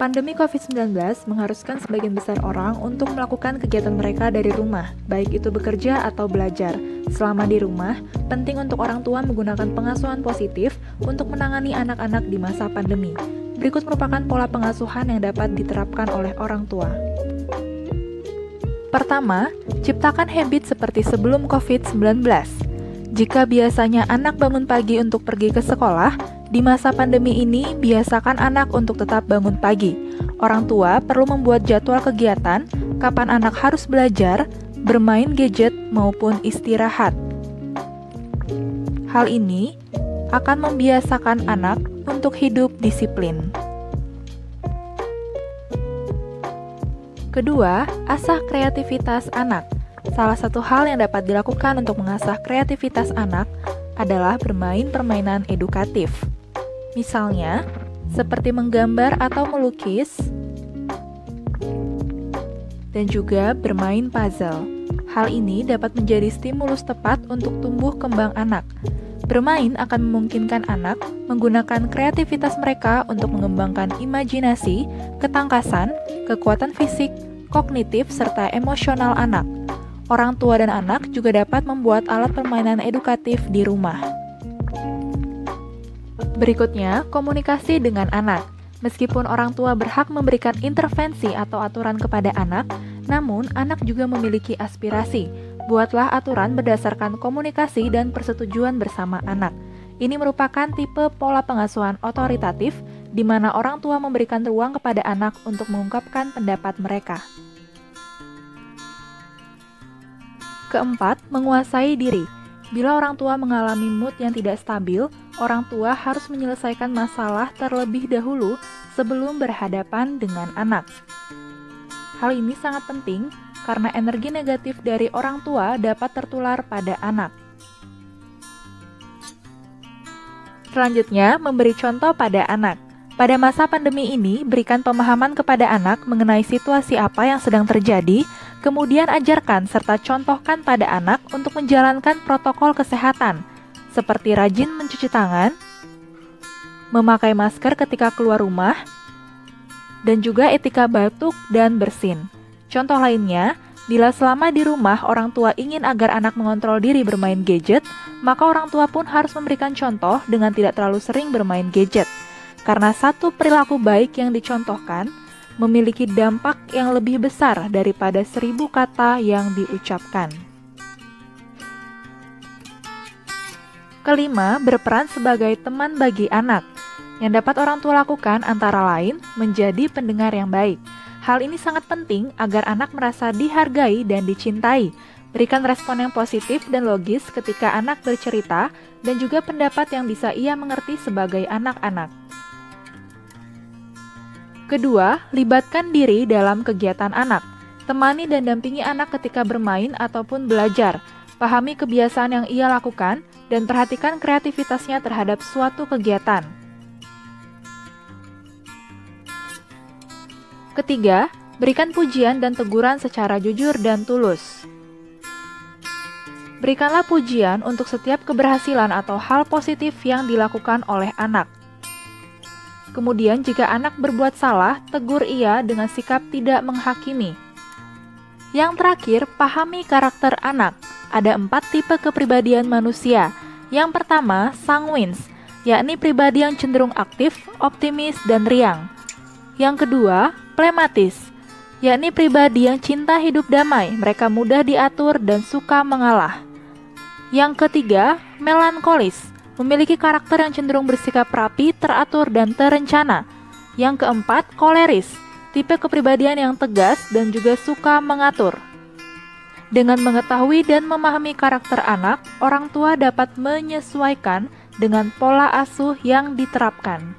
Pandemi COVID-19 mengharuskan sebagian besar orang untuk melakukan kegiatan mereka dari rumah, baik itu bekerja atau belajar. Selama di rumah, penting untuk orang tua menggunakan pengasuhan positif untuk menangani anak-anak di masa pandemi. Berikut merupakan pola pengasuhan yang dapat diterapkan oleh orang tua. Pertama, ciptakan habit seperti sebelum COVID-19. Jika biasanya anak bangun pagi untuk pergi ke sekolah, di masa pandemi ini, biasakan anak untuk tetap bangun pagi. Orang tua perlu membuat jadwal kegiatan, kapan anak harus belajar, bermain gadget, maupun istirahat. Hal ini akan membiasakan anak untuk hidup disiplin. Kedua, asah kreativitas anak. Salah satu hal yang dapat dilakukan untuk mengasah kreativitas anak adalah bermain permainan edukatif. Misalnya, seperti menggambar atau melukis, dan juga bermain puzzle. Hal ini dapat menjadi stimulus tepat untuk tumbuh kembang anak. Bermain akan memungkinkan anak menggunakan kreativitas mereka untuk mengembangkan imajinasi, ketangkasan, kekuatan fisik, kognitif, serta emosional anak. Orang tua dan anak juga dapat membuat alat permainan edukatif di rumah. Berikutnya, komunikasi dengan anak. Meskipun orang tua berhak memberikan intervensi atau aturan kepada anak, namun anak juga memiliki aspirasi. Buatlah aturan berdasarkan komunikasi dan persetujuan bersama anak. Ini merupakan tipe pola pengasuhan otoritatif, di mana orang tua memberikan ruang kepada anak untuk mengungkapkan pendapat mereka. Keempat, menguasai diri. Bila orang tua mengalami mood yang tidak stabil, orang tua harus menyelesaikan masalah terlebih dahulu sebelum berhadapan dengan anak. Hal ini sangat penting karena energi negatif dari orang tua dapat tertular pada anak. Selanjutnya, memberi contoh pada anak. Pada masa pandemi ini, berikan pemahaman kepada anak mengenai situasi apa yang sedang terjadi, kemudian ajarkan serta contohkan pada anak untuk menjalankan protokol kesehatan, seperti rajin mencuci tangan, memakai masker ketika keluar rumah, dan juga etika batuk dan bersin. Contoh lainnya, bila selama di rumah orang tua ingin agar anak mengontrol diri bermain gadget, maka orang tua pun harus memberikan contoh dengan tidak terlalu sering bermain gadget. Karena satu perilaku baik yang dicontohkan memiliki dampak yang lebih besar daripada 1000 kata yang diucapkan. Kelima, berperan sebagai teman bagi anak. Yang dapat orang tua lakukan antara lain menjadi pendengar yang baik. Hal ini sangat penting agar anak merasa dihargai dan dicintai. Berikan respon yang positif dan logis ketika anak bercerita dan juga pendapat yang bisa ia mengerti sebagai anak-anak. Kedua, libatkan diri dalam kegiatan anak. Temani dan dampingi anak ketika bermain ataupun belajar. Pahami kebiasaan yang ia lakukan dan perhatikan kreativitasnya terhadap suatu kegiatan. Ketiga, berikan pujian dan teguran secara jujur dan tulus. Berikanlah pujian untuk setiap keberhasilan atau hal positif yang dilakukan oleh anak. Kemudian jika anak berbuat salah, tegur ia dengan sikap tidak menghakimi. Yang terakhir, pahami karakter anak. Ada 4 tipe kepribadian manusia. Yang pertama, sanguins, yakni pribadi yang cenderung aktif, optimis, dan riang. Yang kedua, plematis, yakni pribadi yang cinta hidup damai, mereka mudah diatur dan suka mengalah. Yang ketiga, melankolis, memiliki karakter yang cenderung bersikap rapi, teratur, dan terencana. Yang keempat, koleris, tipe kepribadian yang tegas dan juga suka mengatur. Dengan mengetahui dan memahami karakter anak, orang tua dapat menyesuaikan dengan pola asuh yang diterapkan.